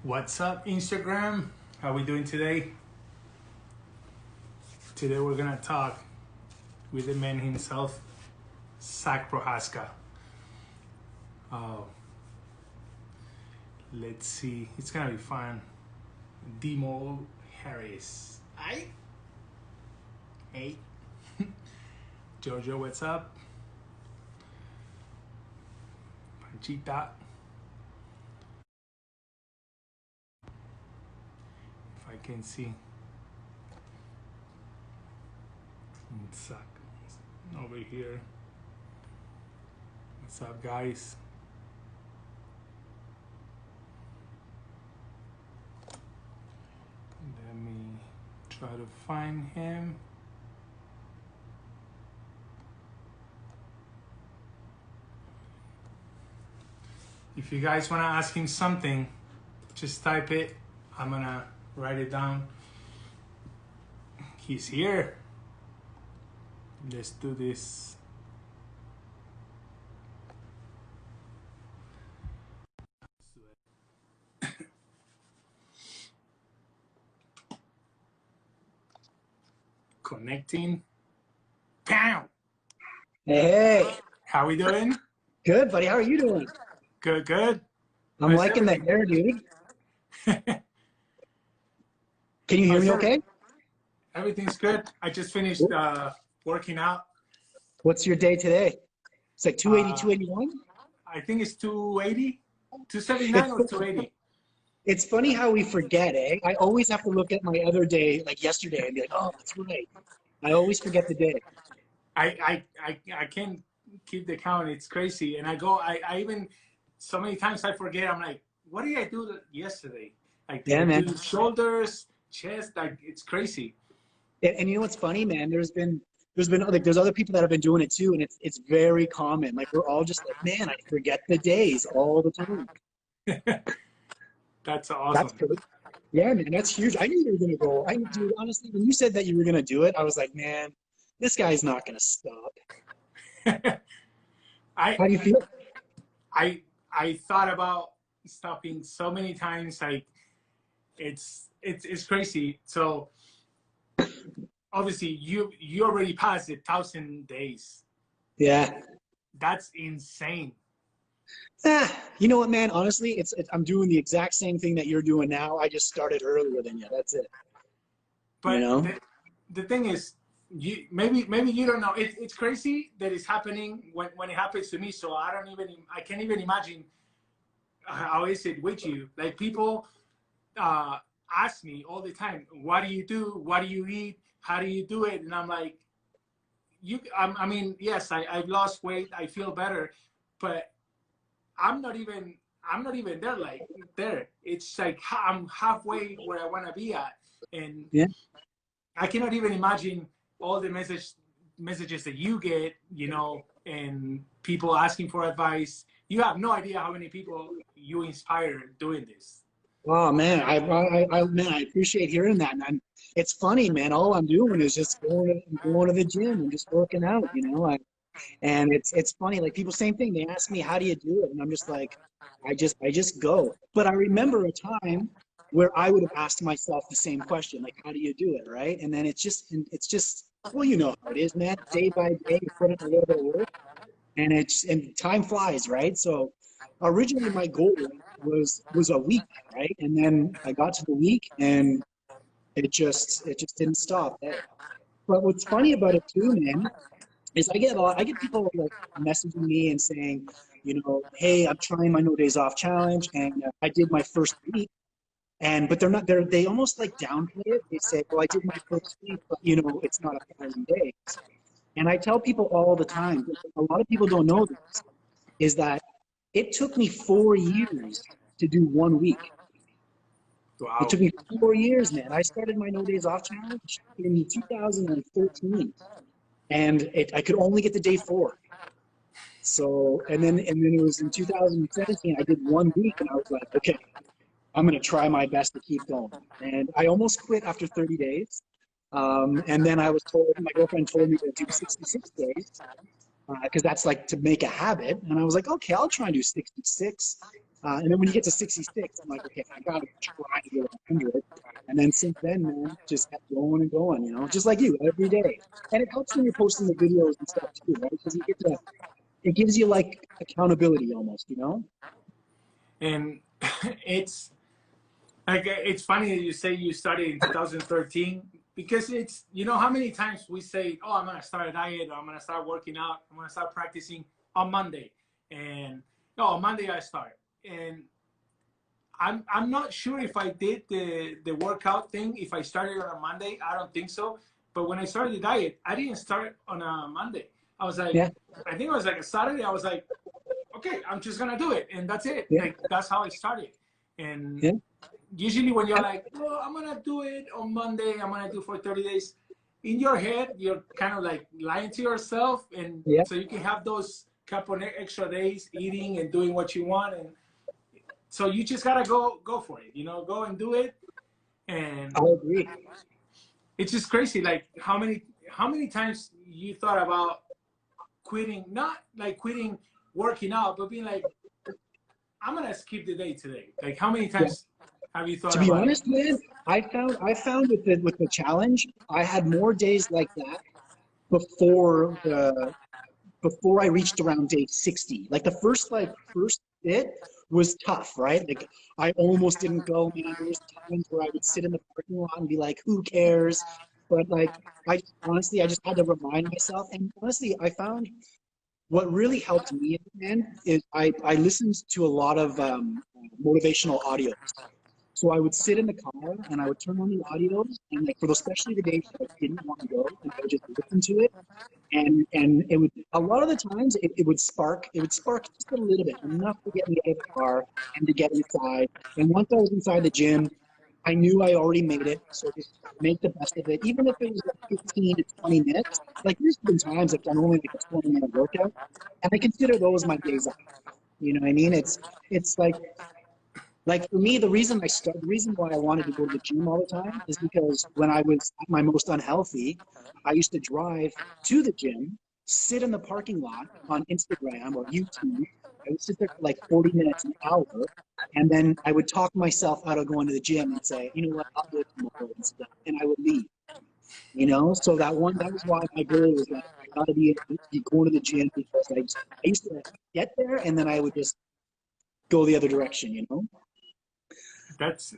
What's up, Instagram? How we doing today? Today we're gonna talk with the man himself, Zack Prohaska. Uh, let's see, it's gonna be fun. Demo Harris. Hi. Hey. Jojo, what's up? Panchita. If I can see. Zack over here. What's up, guys? Let me try to find him. If you guys want to ask him something, just type it. I'm gonna write it down. He's here. Let's do this. Connecting. Pow! Hey, How we doing? good, buddy. How are you doing? Good, good. I'm How's liking the everything? hair, dude. Can you hear How's me okay? everything's good. I just finished working out. What's your day today? It's like 280, Uh, 281? I think it's 280, 279 or 280. It's funny how we forget, eh? I always have to look at my other day, like yesterday, and be like, oh, that's right. I always forget the day. I can't keep the count. It's crazy. And I even, so many times I forget. I'm like, what did I do yesterday? Like, did Yeah, I man. do shoulders, chest? Like, it's crazy. And you know what's funny, man? There's been like there's other people that have been doing it too, and it's very common. Like we're all just like, man, I forget the days all the time. That's That's awesome. good. Yeah, man, that's huge. I knew you were gonna go. Dude, honestly, when you said that you were gonna do it, I was like, man, this guy's not gonna stop. I How do you feel? I I thought about stopping so many times. Like, it's crazy. So obviously you already passed 1,000 days. Yeah. That's insane. You know what, man? Honestly, I'm doing the exact same thing that you're doing now. I just started earlier than you. That's it. You But know? the thing is, you maybe you don't know. It's crazy that it's happening when it happens to me. So I can't even imagine how is it with you. Like, people uh, ask me all the time, what do you do? What do you eat? How do you do it? And I'm like, I mean, yes, I've lost weight. I feel better, but I'm not even I'm not even there. Like, there, it's like I'm halfway where I want to be at, and Yeah. I cannot even imagine all the messages that you get, and people asking for advice. You have no idea how many people you inspire doing this. Oh man, man, I appreciate hearing that, man. It's funny, man. All I'm doing is just going to the gym and just working out, and it's funny, like people, same thing. They ask me, how do you do it? And I'm just like, I just go. But I remember a time where I would have asked myself the same question, like, how do you do it, right? And then it's just, well, you know how it is, man. Day by day, you put in a little bit of work, and time flies, right? So originally my goal was a week, right? And then I got to the week, and it just didn't stop there. But what's funny about it too, man, is I get people like messaging me and saying, hey, I'm trying my no days off challenge, and I did my first week, but they almost like downplay it. They say, well, I did my first week, but it's not 1,000 days. And I tell people all the time, a lot of people don't know this, is that it took me 4 years to do 1 week. It Wow. took me 4 years, man. I started my no days off challenge in 2013, and I could only get to day 4. So, and then it was in 2017, I did 1 week, and I was like, okay, I'm going to try my best to keep going. And I almost quit after 30 days. And then my girlfriend told me to do 66 days, because that's like to make a habit. And I was like, okay, I'll try and do 66. And then when you get to 66, I'm like, okay, I got to try to get 100. And then since then, man, just kept going and going, you know, just like you, every day. And it helps when you're posting the videos and stuff too, right? Because you get to, it gives you like accountability almost, you know? And it's like, it's funny that you say you started in 2013, because it's, you know, how many times we say, oh, I'm gonna start a diet, or I'm gonna start working out, I'm gonna start practicing on Monday, and no, on Monday I start. And I'm not sure if I did the workout thing, if I started on a Monday. I don't think so. But when I started the diet, I didn't start on a Monday. I was like, Yeah, I think it was like a Saturday. I was like, okay, I'm just gonna do it, and that's it. yeah, Like, that's how I started. And yeah, usually when you're like, well, I'm gonna do it on Monday, I'm gonna do for 30 days. In your head, you're kind of like lying to yourself, and yeah. so you can have those couple extra days eating and doing what you want, and so you just gotta go for it. You know, go and do it. And I agree. it's just crazy, like how many times you thought about quitting, not like quitting working out, but being like, I'm gonna skip the day today. Like, how many Yeah. times have you thought To be about it? honest, man, I found with the challenge, I had more days like that before the before I reached around day 60. Like the first bit was tough, right? Like I almost didn't go, man. There was times where I would sit in the parking lot and be like, who cares? But like I just had to remind myself. And honestly, I found what really helped me in the end is I listened to a lot of motivational audios. So I would sit in the car and I would turn on the audios and like for those, especially the days that I didn't want to go, and I would just listen to it. And it would a lot of the times it would spark just a little bit, enough to get me out of the car and to get inside. And once I was inside the gym, I knew I already made it, so just make the best of it. Even if it was like 15 to 20 minutes, like there's been times I've done only like a 20-minute workout, and I consider those my days off. You know what I mean? It's like for me, the reason why I wanted to go to the gym all the time is because when I was at my most unhealthy, I used to drive to the gym, sit in the parking lot on Instagram or YouTube. I would sit there for like 40 minutes, an hour, and then I would talk myself out of going to the gym and say, you know what, I'll do it tomorrow instead, and I would leave. You know, so that was why my goal was like I gotta be going to the gym because I used to get there and then I would just go the other direction. You know. That's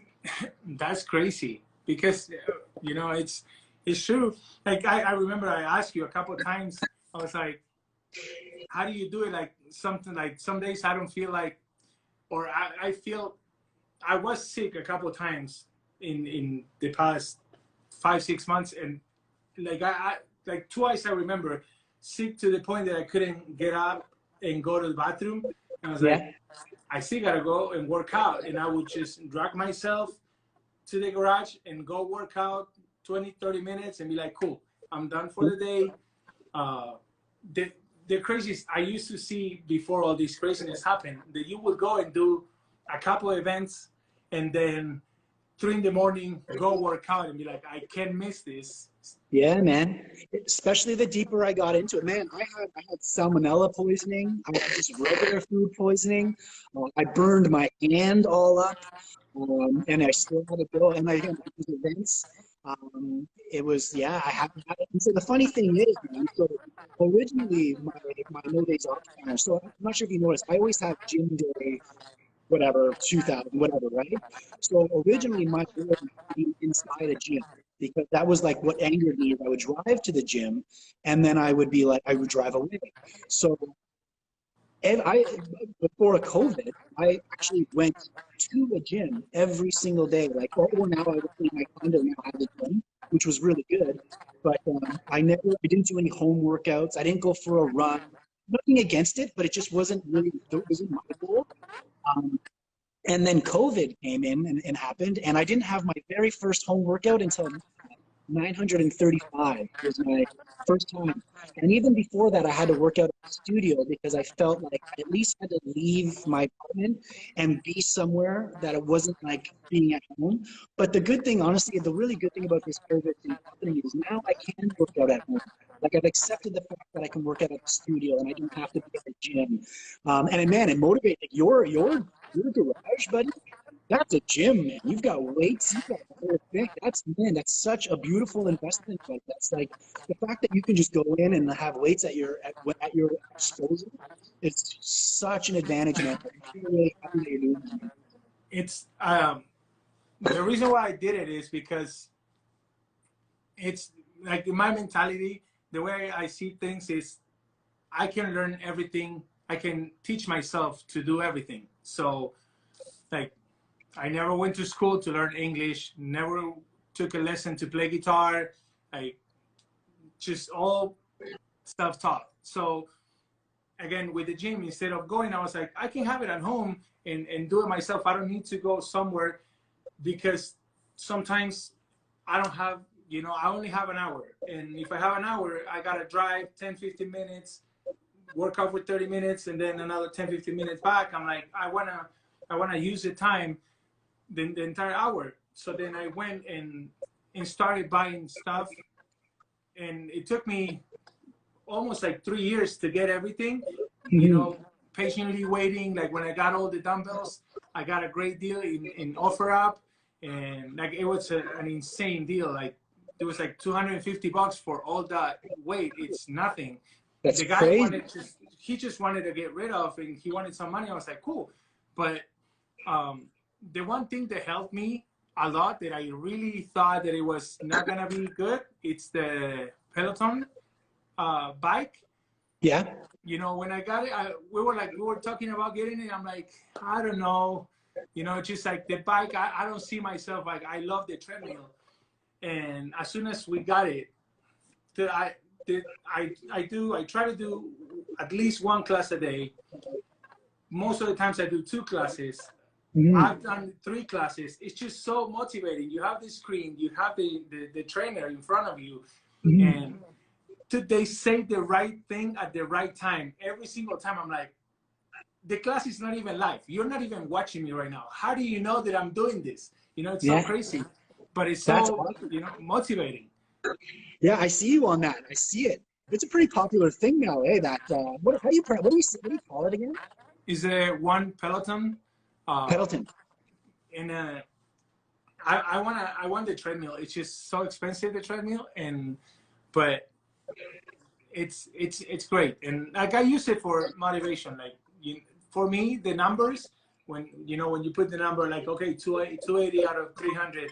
that's crazy, because you know, it's true. Like, I remember I asked you a couple of times. I was like, how do you do it? Like, something like, some days I don't feel like, or I feel, I was sick a couple of times in the past 5 6 months, and like I like twice I remember sick to the point that I couldn't get up and go to the bathroom. And I was like, Yeah. I still gotta go and work out, and I would just drag myself to the garage and go work out 20 30 minutes and be like, cool, I'm done for the day. uh the the craziest I used to see before all this craziness happened, that you would go and do a couple of events, and then 3 in the morning go work out and be like, I can't miss this. Yeah, man. Especially the deeper I got into it, man. I had salmonella poisoning. I had just regular food poisoning. I burned my hand all up, and I still had to go. And I had these events. It was yeah. I haven't had it. And so the funny thing is, man. So originally my no days off planner. So I'm not sure if you noticed. I always have gym day, whatever 2000, whatever, right? So originally my goal was to be inside a gym because that was like what angered me is I would drive to the gym and then I would be like I would drive away. So and I before COVID, I actually went to a gym every single day. Like oh now I was in my condo now I have a gym, which was really good. But I didn't do any home workouts. I didn't go for a run. Nothing against it, but it just wasn't my goal. Um, and then COVID came in and happened, and I didn't have my very first home workout until 935 was my first time. And even before that, I had to work out at the studio because I felt like I at least had to leave my apartment and be somewhere that it wasn't like being at home. But the good thing, honestly, the really good thing about this COVID thing happening is now I can work out at home. Like I've accepted the fact that I can work out at the studio and I don't have to be at the gym. And man, it motivates. Like, your garage, buddy, that's a gym, man. You've got weights, you've got the whole thing. That's, man, that's such a beautiful investment. But that's like the fact that you can just go in and have weights at your disposal. It's such an advantage, man. I'm really happy that you're doing that. It's the reason why I did it is because it's like in my mentality, the way I see things is I can learn everything. I can teach myself to do everything. So like I never went to school to learn English, never took a lesson to play guitar, like just all self-taught. So again, with the gym, instead of going, I was like, I can have it at home and do it myself. I don't need to go somewhere because sometimes I don't have, I only have an hour. And if I have an hour, I got to drive 10, 15 minutes, work out for 30 minutes, and then another 10, 15 minutes back. I'm like, I wanna use the time, the entire hour. So then I went and started buying stuff. And it took me almost like 3 years to get everything, patiently waiting. Like when I got all the dumbbells, I got a great deal in OfferUp, and like it was an insane deal. Like it was like $250 for all that weight. It's nothing. That's the guy crazy. he just wanted to get rid of, and he wanted some money. I was like, cool. But the one thing that helped me a lot that I really thought that it was not gonna be good, it's the Peloton bike. Yeah. When I got it, we were talking about getting it. I'm like, I don't know, just like the bike. I don't see myself like I love the treadmill. And as soon as we got it, I try to do at least one class a day. Most of the times I do 2 classes. I've done 3 classes. It's just so motivating. You have the screen, you have the trainer in front of you, and they say the right thing at the right time. Every single time I'm like, the class is not even live. You're not even watching me right now. How do you know that I'm doing this? It's so crazy, but it's so, awesome. motivating. Yeah, I see you on that. I see it. It's a pretty popular thing now, eh? That what do you call it again? Is there one Peloton? Pendleton. And I want the treadmill. It's just so expensive, the treadmill, but it's great. And like I use it for motivation. Like for me, the numbers when you put the number like, okay, 280 out of 300,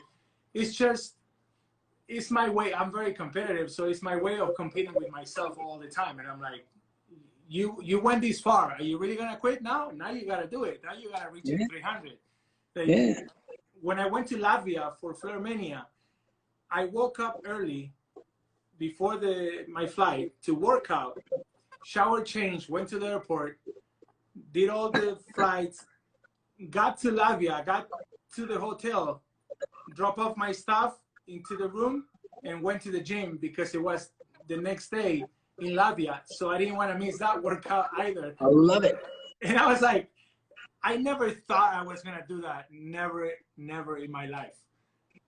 it's my way. I'm very competitive, so it's my way of competing with myself all the time. And I'm like, you went this far. Are you really gonna quit now? Now you gotta do it. Now you gotta reach 300. Like, when I went to Latvia for Flair Mania, I woke up early before my flight to work out, shower, change, went to the airport, did all the flights, got to Latvia, got to the hotel, drop off my stuff into the room, and went to the gym because it was the next day in Latvia. So I didn't want to miss that workout either. I love it. And I was like, I never thought I was gonna do that. Never in my life.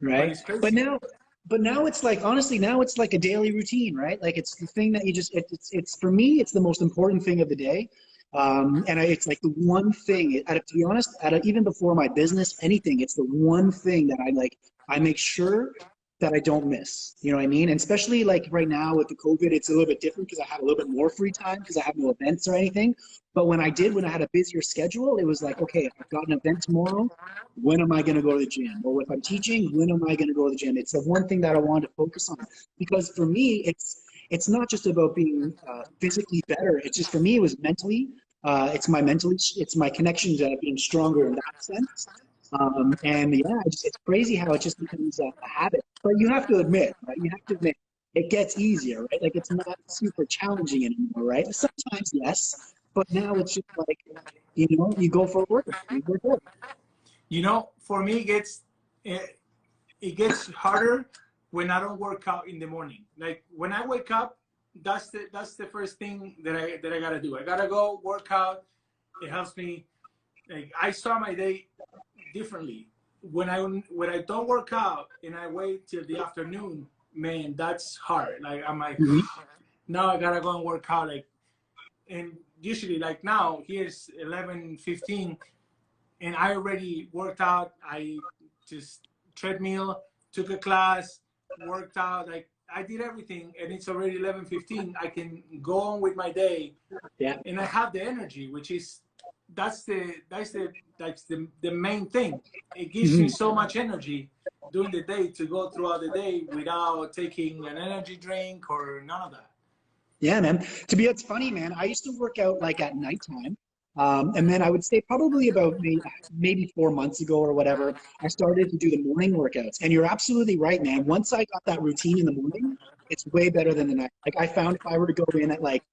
Right. But now it's like, honestly, now it's like a daily routine, right? Like it's the thing that you just, it's for me, it's the most important thing of the day. It's like the one thing, to be honest, even before my business, anything, it's the one thing that I make sure that I don't miss. You know what I mean? And especially like right now with the COVID, it's a little bit different because I have a little bit more free time because I have no events or anything. But when I had a busier schedule, it was like, okay, I've got an event tomorrow. When am I going to go to the gym? Or if I'm teaching, when am I going to go to the gym? It's the one thing that I wanted to focus on, because for me, it's not just about being physically better. It's just, for me, it was mentally. It's my connection to being stronger in that sense. And yeah, it's crazy how it just becomes a habit. But you have to admit, right? You have to admit it gets easier, right? Like it's not super challenging anymore, right? Sometimes yes, but now it's just like, you go for a workout. You work out. For me, it gets harder when I don't work out in the morning. Like when I wake up, that's the first thing that I gotta do. I gotta go work out. It helps me. Like I start my day differently. When I don't work out and I wait till the afternoon, man, that's hard. Like I'm like, now I gotta go and work out. Like, and usually like now here's 11:15, and I already worked out. I just treadmill, took a class, worked out. Like I did everything, and it's already 11:15. I can go on with my day, Yeah. and I have the energy, which is that's the main thing. It gives me Mhm. so much energy during the day to go throughout the day without taking an energy drink or none of that. Yeah, man. It's funny, man. I used to work out like at nighttime. And then I would say probably about maybe 4 months ago or whatever, I started to do the morning workouts. And you're absolutely right, man. Once I got that routine in the morning, it's way better than the night. Like I found if I were to go in at like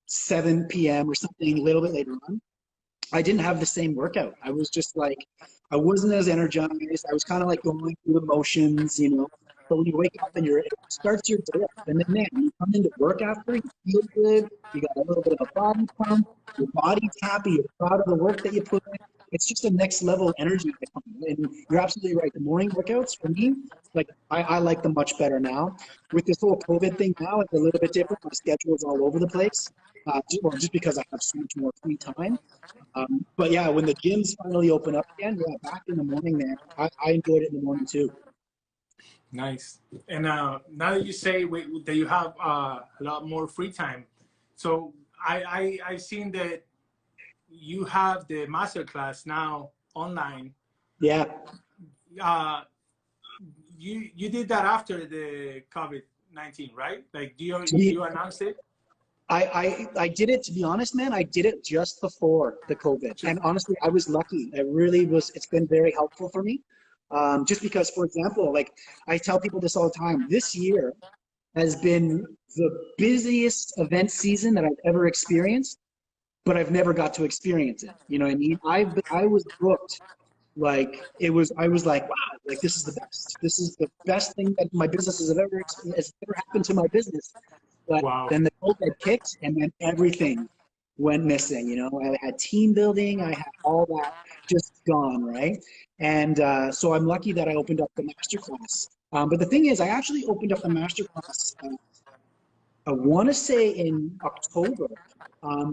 7 p.m. or something a little bit later on, I didn't have the same workout. I was just like, I wasn't as energized. I was kind of like going through the motions, you know. But when you wake up and it starts your day off, and then man, you come into work after, you feel good. You got a little bit of a body pump. Your body's happy. You're proud of the work that you put in. It's just a next level energy. And you're absolutely right. The morning workouts for me, like I like them much better now. With this whole COVID thing now, it's a little bit different. My schedule is all over the place. Just because I have so much more free time. But yeah, when the gyms finally open up again, yeah, back in the morning, man, I enjoyed it in the morning too. Nice. And now that you say that you have a lot more free time, so I've seen that you have the master class now online. Yeah. Uh, you did that after the COVID-19, right? Like you announced it. I did it, to be honest, man, I did it just before the COVID. And honestly, I was lucky. It really was, it's been very helpful for me. Just because, for example, like I tell people this all the time, this year has been the busiest event season that I've ever experienced, but I've never got to experience it. You know what I mean? I was booked like I was like, wow, like this is the best. This is the best thing that my business has ever happened to my business. But Wow. then the COVID kicked, and then everything went missing. You know, I had team building, I had all that just gone, right? And so I'm lucky that I opened up the masterclass. But the thing is, I actually opened up the masterclass. I want to say in October,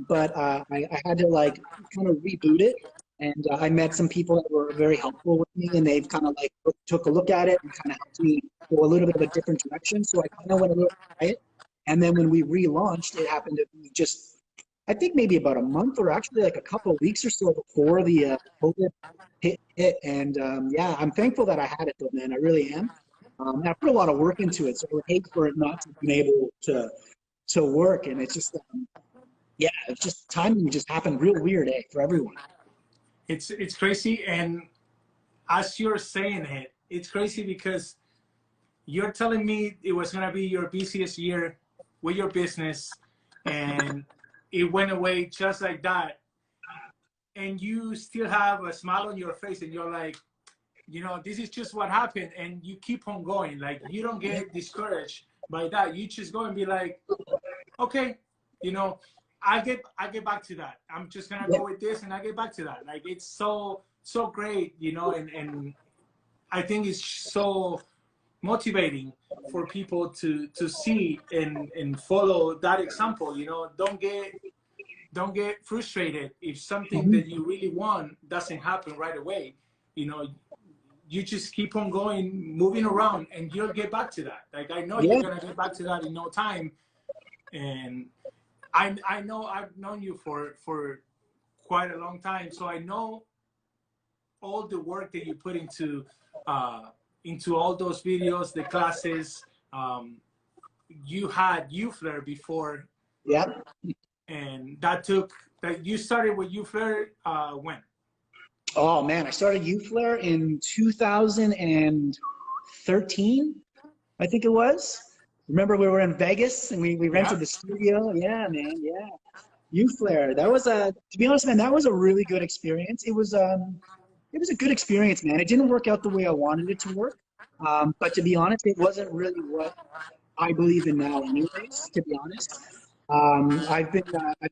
but I had to like kind of reboot it. And I met some people that were very helpful with me, and they've kind of like took a look at it and kind of helped me go a little bit of a different direction. So I kind of went a little quiet. And then when we relaunched, it happened to be just, I think maybe about a month or actually like a couple of weeks or so before the COVID hit. And yeah, I'm thankful that I had it though, man. I really am. And I put a lot of work into it, so I would hate for it not to be able to work. And it's just, yeah, it's just timing just happened real weird, for everyone. It's crazy, and as you're saying it, it's crazy because you're telling me it was gonna be your busiest year with your business, and it went away just like that, and you still have a smile on your face, and you're like, this is just what happened, and you keep on going. Like you don't get discouraged by that. You just go and be like, okay, I get back to that. I'm just gonna go with this, and I get back to that. Like it's so great, and I think it's so motivating for people to see and follow that example. Don't get frustrated if something that you really want doesn't happen right away. You just keep on going, moving around, and you'll get back to that. Like I know you're gonna get back to that in no time. And I know I've known you for quite a long time, so I know all the work that you put into all those videos, the classes. You had flair before, Yeah. and that you started with flair when? Oh man, I started flair in 2013, I think it was. Remember we were in Vegas and we rented the studio? Yeah, man, yeah. flair. That was to be honest, man, that was a really good experience. It was a good experience, man. It didn't work out the way I wanted it to work. But to be honest, it wasn't really what I believe in now anyways, to be honest. I've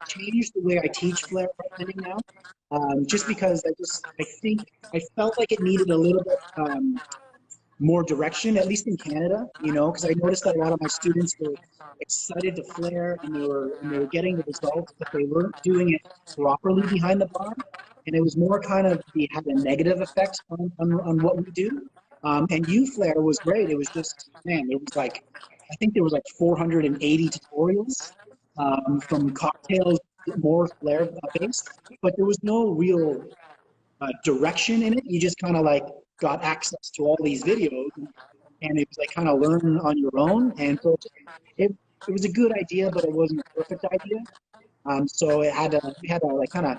changed the way I teach flair bartending now. Just because I think I felt like it needed a little bit more direction, at least in Canada, because I noticed that a lot of my students were excited to flair and they were getting the results, but they weren't doing it properly behind the bar. and it was more kind of, it had a negative effect on what we do. And flair was great. It was just, man, it was like, I think there was like 480 tutorials, from cocktails, more flair based, but there was no real direction in it. You just kind of like got access to all these videos, and it was like kind of learn on your own. And so it was a good idea, but it wasn't a perfect idea. So we had to like kind of,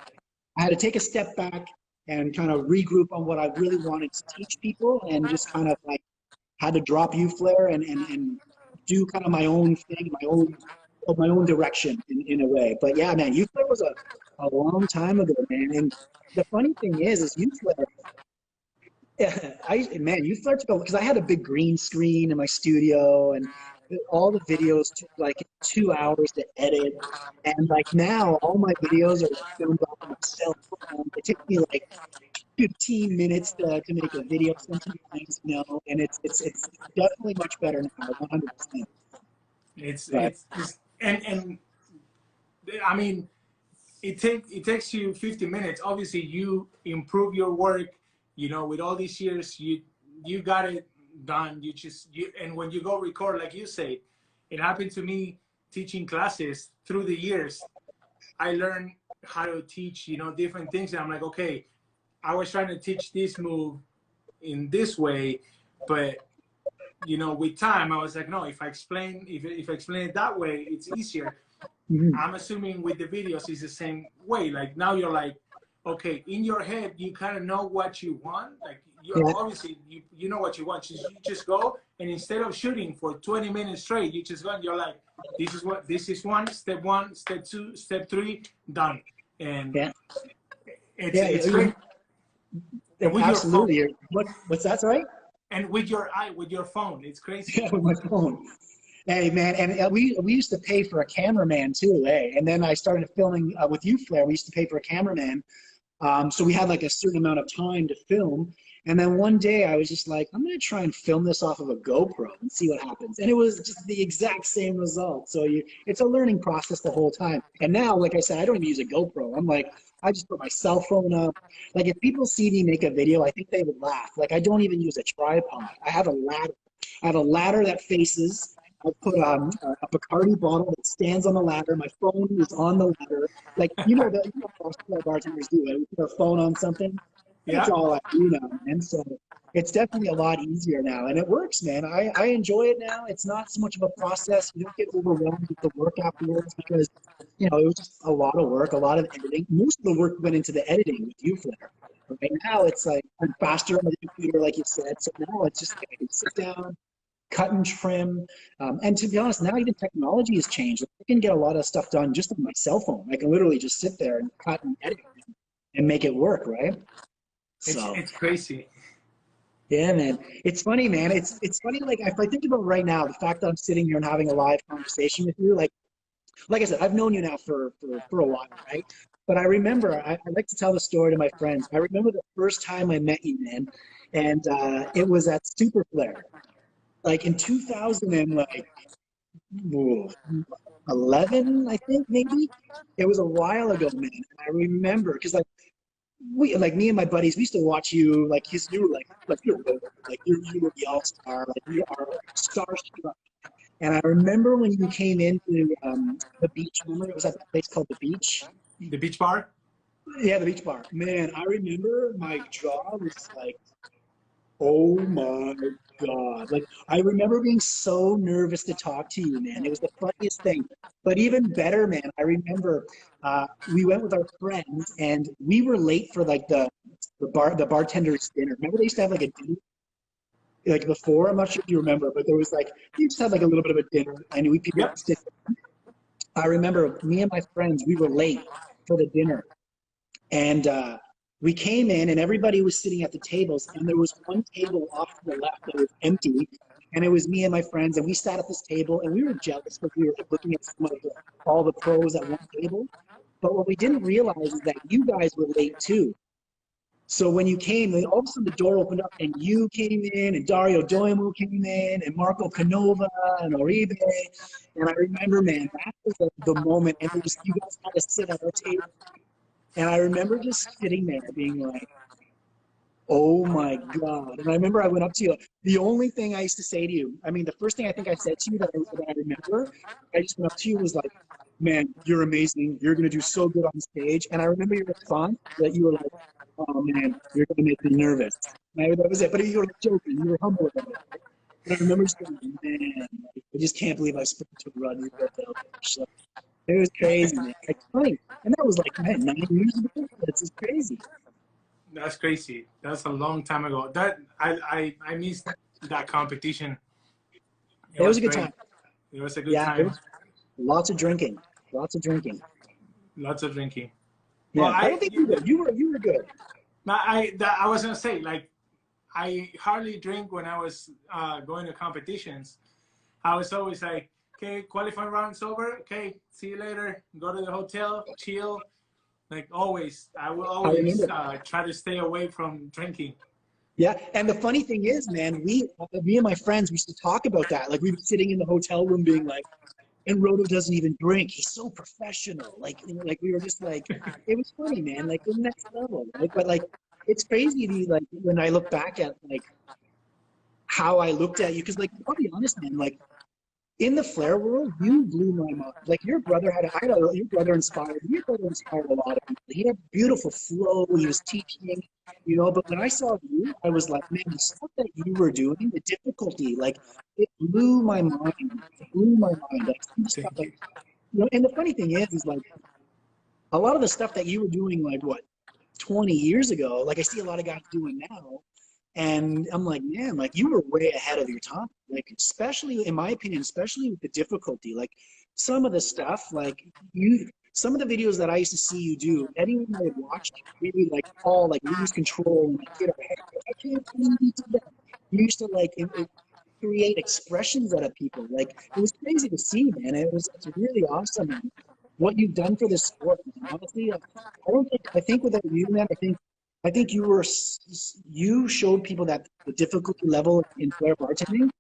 I had to take a step back and kind of regroup on what I really wanted to teach people, and just kind of like had to drop flair and do kind of my own thing, my own direction in a way. But yeah, man, flair was a long time ago, man. And the funny thing is flair, you flirt to go, because I had a big green screen in my studio, and all the videos took like 2 hours to edit. And like now, all my videos are like filmed off of my cell phone. It takes me like 15 minutes to make a video sometimes, and it's definitely much better now, 100%. And I mean, it takes you 50 minutes. Obviously, you improve your work. With all these years, you got it done. And when you go record, like you say, it happened to me teaching classes through the years. I learned how to teach, different things, and I'm like, okay, I was trying to teach this move in this way, but with time, I was like, no, if I explain it that way, it's easier. Mm-hmm. I'm assuming with the videos, it's the same way. Like now you're like, okay, in your head, you kind of know what you want. Like obviously, you know what you want. You just go, and instead of shooting for 20 minutes straight, you just go and you're like, this is one, step two, step three, done. And it's great. And with absolutely. Your phone, what's that, sorry? And with your phone, it's crazy. Yeah, with my phone. Hey man, and we used to pay for a cameraman too, And then I started filming with flair. We used to pay for a cameraman. So we had like a certain amount of time to film. And then one day I was just like, I'm going to try and film this off of a GoPro and see what happens. And it was just the exact same result. So it's a learning process the whole time. And now, like I said, I don't even use a GoPro. I'm like, I just put my cell phone up. Like if people see me make a video, I think they would laugh. Like I don't even use a tripod. I have a ladder. I have a ladder that faces. I put a Bacardi bottle that stands on the ladder. My phone is on the ladder. Like, what bartenders do. Right? We put our phone on something. That's all I do now, man. So it's definitely a lot easier now. And it works, man. I enjoy it now. It's not so much of a process. You don't get overwhelmed with the work afterwards because, it was just a lot of work, a lot of editing. Most of the work went into the editing with flair. Right now, it's like I'm faster on the computer, like you said. So now it's just like I can sit down, cut and trim. And to be honest, now even technology has changed. I can get a lot of stuff done just on my cell phone. I can literally just sit there and cut and edit and make it work, right? So it's crazy. Yeah, man. It's funny, man. It's funny, like if I think about right now, the fact that I'm sitting here and having a live conversation with you, like I said, I've known you now for a while, right? But I remember, I like to tell the story to my friends. I remember the first time I met you, man, and it was at Super Flair. Like in 2011, I think maybe. It was a while ago, man. And I remember because me and my buddies, we used to watch you. Like you were you were the all-star. Like you are starstruck. And I remember when you came into the beach. Remember it was at that place called the Beach. The Beach Bar. Yeah, the Beach Bar. Man, I remember my jaw was like, oh my God. Like, I remember being so nervous to talk to you, man. It was the funniest thing. But even better, man, I remember we went with our friends and we were late for like the bartender's dinner. Remember they used to have like a dinner like before? I'm not sure if you remember, but there was like, you just had like a little bit of a dinner and people would sit there. I remember me and my friends, we were late for the dinner. And we came in and everybody was sitting at the tables and there was one table off to the left that was empty, and it was me and my friends, and we sat at this table and we were jealous because we were looking at all the pros at one table. But what we didn't realize is that you guys were late too. So when you came, all of a sudden the door opened up and you came in, and Dario Doimo came in, and Marco Canova and Oribe. And I remember, man, that was the moment, and it was, you guys had to sit at our table. And I remember just sitting there being like, oh my God. And I remember I went up to you. The only thing I used to say to you, I mean, the first thing I think I said to you that I remember, I just went up to you was like, man, you're amazing. You're going to do so good on stage. And I remember your response that you were like, oh man, you're going to make me nervous. And that was it. But you were joking. You were humble about it. But I remember saying, man, I just can't believe I spoke to Rodney Bartell. So it was crazy, man. Like, funny. And that was like, man, 9 years ago. That's just crazy. That's crazy. That's a long time ago. That I missed that competition. It was a good time. It was a good time. Lots of drinking. Lots of drinking. Lots of drinking. Yeah, well, I don't think you were good. You were good. I was gonna say, like, I hardly drink when I was going to competitions. I was always like, okay, qualifying round's over. Okay, see you later. Go to the hotel, chill. Like always, I will always try to stay away from drinking. Yeah, and the funny thing is, man, me and my friends used to talk about that. Like, we'd be sitting in the hotel room being like, and Roto doesn't even drink. He's so professional. Like we were just like, it was funny, man. Like, the next level. Like, but like, it's crazy to like when I look back at like how I looked at you, because like, I'll be honest, man. Like, in the flair world, you blew my mind. Like, your brother your brother inspired a lot of people. He had beautiful flow. He was teaching, you know. But when I saw you, I was like, man, the stuff that you were doing, the difficulty, like, it blew my mind. It blew my mind. Like, some stuff, like, you know. And the funny thing is like, a lot of the stuff that you were doing, like, what, 20 years ago, like, I see a lot of guys doing now. And I'm like, man, like, you were way ahead of your time. Like, especially, in my opinion, especially with the difficulty, like, some of the stuff, like, some of the videos that I used to see you do, anyone I would watch, we would, like, all, like, lose control and, like, get our head. I can't believe you did that. You used to, like, create expressions out of people. Like, it was crazy to see, man. It's really awesome, man. What you've done for this sport, man. Honestly, I think without you, man, I think you showed people that the difficulty level in flair bartending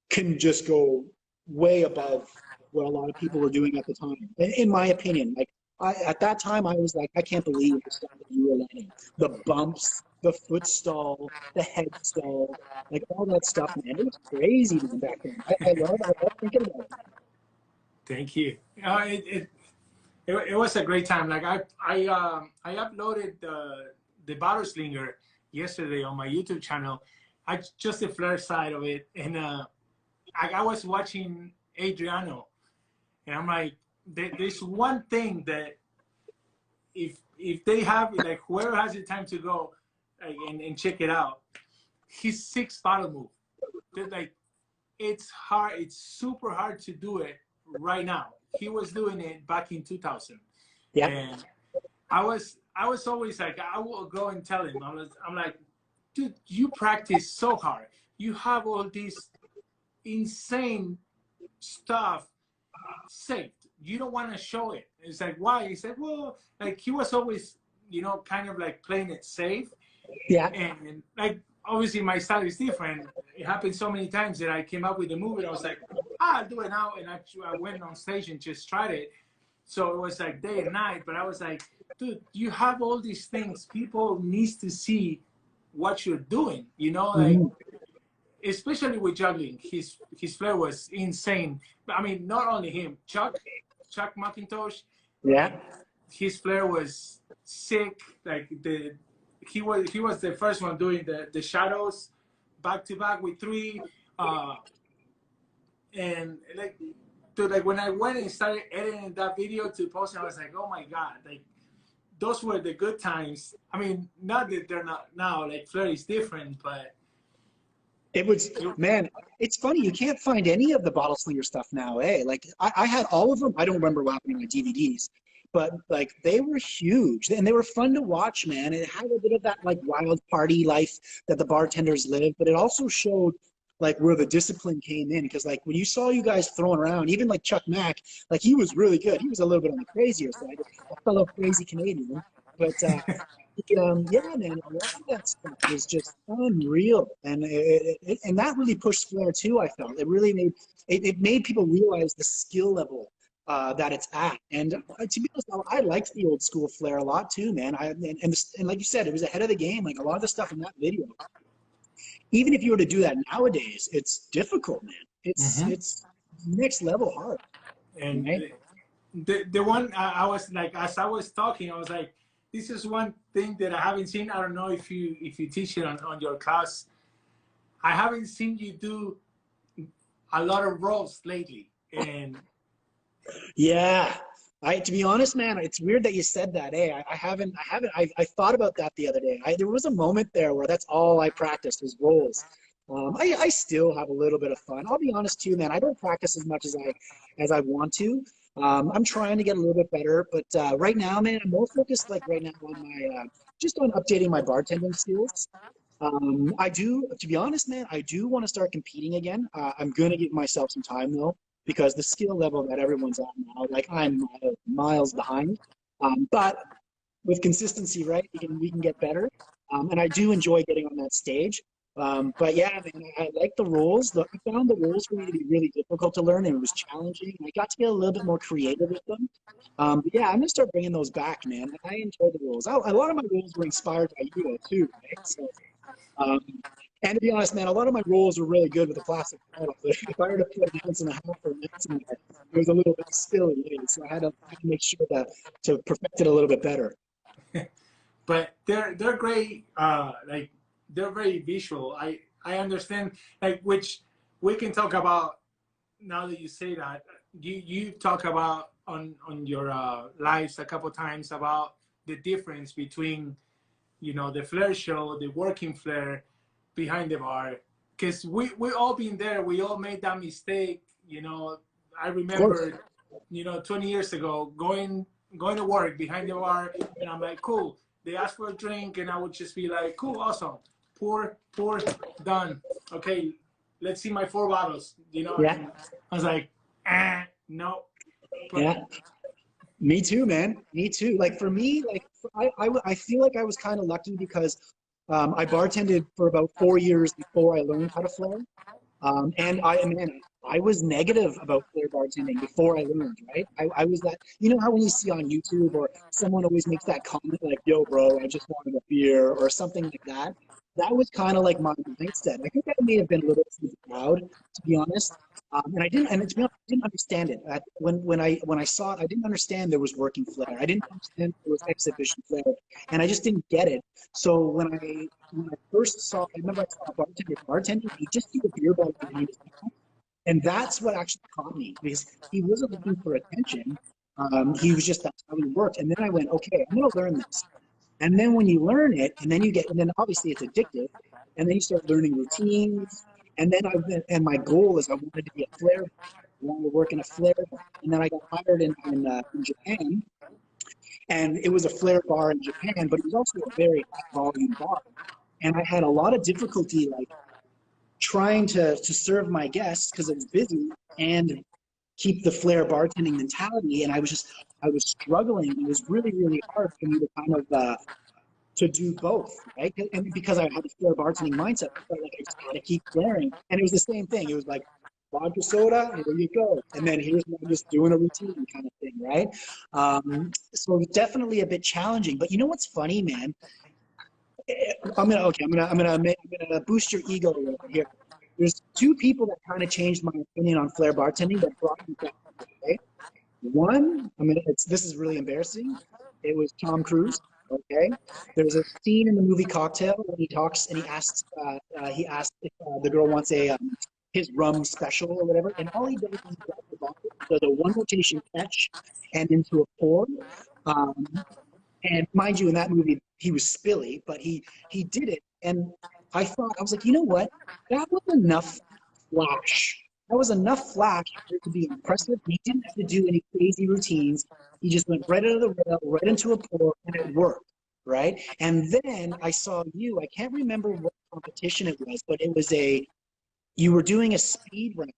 can just go way above what a lot of people were doing at the time. In my opinion, like, at that time, I was like, I can't believe the stuff that you were letting. The bumps, the foot stall, the head stall, like, all that stuff, man. It was crazy back then. I love thinking about it. Thank you. It was a great time. Like, I uploaded the bottle slinger yesterday on my YouTube channel. Just the flair side of it, and I was watching Adriano, and I'm like, there's one thing that if they have, like, whoever has the time to go and check it out, his 6 bottle move, like, it's hard. It's super hard to do it right now. He was doing it back in 2000. Yeah. And I was always like, I will go and tell him. I'm like, dude, you practice so hard. You have all this insane stuff saved. You don't want to show it. It's like, why? He said, well, like, he was always, you know, kind of like playing it safe. Yeah. And like, obviously my style is different. It happened so many times that I came up with the move and I was like, I'll do it now. And I went on stage and just tried it. So it was like day and night, but I was like, dude, you have all these things. People need to see what you're doing, you know, like, especially with juggling. His flair was insane. I mean, not only him, Chuck McIntosh. Yeah. His flair was sick. Like, he was the first one doing the shadows back to back with 3, and like, dude, like, when I went and started editing that video to post, I was like, oh my God, like, those were the good times. I mean, not that they're not now, like, flair is different, but it was, man, it's funny, you can't find any of the bottle slinger stuff now, eh? Like, I had all of them. I don't remember what happened to my DVDs, but like, they were huge and they were fun to watch, man. It had a bit of that, like, wild party life that the bartenders live, but it also showed, like, where the discipline came in. Because, like, when you saw you guys throwing around, even like Chuck Mack, like, he was really good. He was a little bit on the crazier side, a fellow crazy Canadian. But yeah, man, a lot of that stuff was just unreal, and and that really pushed flair too. I felt it really made people realize the skill level that it's at. And to be honest, I liked the old school flair a lot too, man. And like you said, it was ahead of the game. Like a lot of the stuff in that video, even if you were to do that nowadays, it's difficult, man. It's next level hard. And right? the one I was like, as I was talking, I was like, this is one thing that I haven't seen. I don't know if you teach it on your class. I haven't seen you do a lot of rolls lately. And Yeah. To be honest, man, it's weird that you said that. Hey, I thought about that the other day. There was a moment there where that's all I practiced was rolls. I still have a little bit of fun. I'll be honest too, man. I don't practice as much as I want to. I'm trying to get a little bit better, but right now, man, I'm more focused like right now on my just on updating my bartending skills. To be honest, man, I do want to start competing again. I'm gonna give myself some time though, because the skill level that everyone's at now, like I'm miles behind. But with consistency, right, we can get better. And I do enjoy getting on that stage. But yeah, man, I like the rules. I found the rules for me to be really difficult to learn, and it was challenging. I got to get a little bit more creative with them. But yeah, I'm gonna start bringing those back, man. I enjoy the rules. A lot of my rules were inspired by you too, right? So, um, and to be honest, man, a lot of my rolls were really good with the plastic bottle. But if I were to put an ounce and a half or an ounce in there, it was a little bit spilly, so I had to make sure to perfect it a little bit better. But they're great. Like they're very visual. I understand. Like which we can talk about now that you say that. You talk about on your lives a couple times about the difference between the flair show, the working flair behind the bar. Because we all been there. We all made that mistake. I remember 20 years ago going to work behind the bar, and I'm like, cool. They asked for a drink, and I would just be like, cool, awesome. Pour, done. Okay, let's see my 4 bottles. Yeah. And I was like, no. But, yeah. Me too, man. Me too. Like for me, like I feel like I was kind of lucky because I bartended for about 4 years before I learned how to flair. And I was negative about flair bartending before I learned, right? I was that, how when you see on YouTube or someone always makes that comment like, yo, bro, I just wanted a beer or something like that. That was kind of like my mindset. I think I may have been a little too proud, to be honest. And I didn't, and to be honest, I didn't understand it. When I saw it, I didn't understand there was working flair. I didn't understand there was exhibition flair, and I just didn't get it. So when I first saw, I remember I saw a bartender, he just threw a beer bottle behind his back. And that's what actually caught me because he wasn't looking for attention. He was just, that's how he worked. And then I went, okay, I'm going to learn this. And then when you learn it, and then obviously it's addictive. And then you start learning routines. And then and my goal is I wanted to be a flair. I wanted to work in a flair. And then I got hired in Japan. And it was a flair bar in Japan, but it was also a very high volume bar. And I had a lot of difficulty, like, trying to serve my guests because it was busy and keep the flair bartending mentality. And I was struggling. It was really, really hard for me to kind of to do both, right? And because I had the flair bartending mindset, I felt like I just had to keep flaring. And it was the same thing. It was like vodka soda, and there you go. And then here's me just doing a routine kind of thing, right? So definitely a bit challenging. But you know what's funny, man? I'm gonna boost your ego a little bit here. There's 2 people that kind of changed my opinion on flair bartending that brought me back. Okay, one, this is really embarrassing. It was Tom Cruise. Okay, there's a scene in the movie Cocktail when he talks and he asks if the girl wants his rum special or whatever, and all he does is he grabs the bottle, does a 1 rotation catch and into a pour. And mind you, in that movie, he was spilly, but he did it. And I was like, you know what? That was enough flash. That was enough flash for it to be impressive. He didn't have to do any crazy routines. He just went right out of the rail, right into a pour, and it worked, right? And then I saw you. I can't remember what competition it was, but it was you were doing a speed round.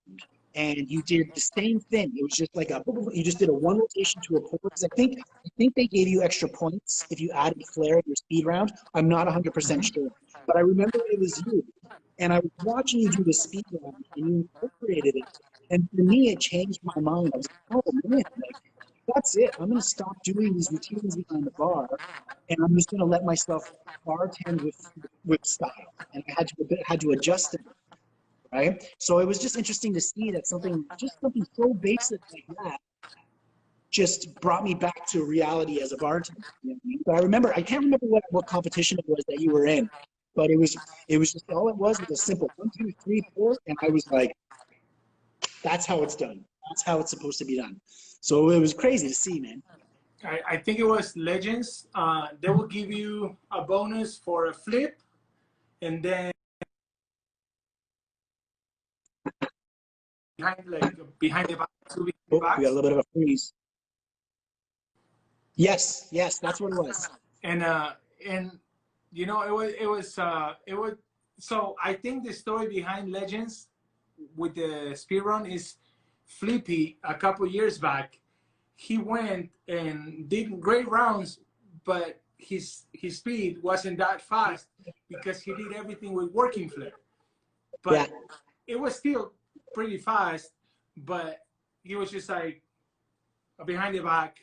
And you did the same thing. It was just like you just did a 1 rotation to a pour. Because I think they gave you extra points if you added flair to your speed round. I'm not 100% sure, but I remember it was you. And I was watching you do the speed round, and you incorporated it. And for me, it changed my mind. I was like, oh man, like, that's it. I'm going to stop doing these routines behind the bar, and I'm just going to let myself bartend with style. And I had to adjust it, right? So it was just interesting to see that something so basic like that just brought me back to reality as a bartender. You know what I mean? But I can't remember what competition it was that you were in, but it was just all it was a simple 1, 2, 3, 4, and I was like, that's how it's done. That's how it's supposed to be done. So it was crazy to see, man. I think it was Legends. They will give you a bonus for a flip, and then behind the back, two behind the Oh, we got a backs. little bit of a freeze. Yes, that's what it was. And you know, it was. So I think the story behind Legends with the speed run is Flippy. A couple years back, he went and did great rounds, but his speed wasn't that fast because he did everything with working flair. But Yeah. it was still pretty fast, but he was just like a behind the back,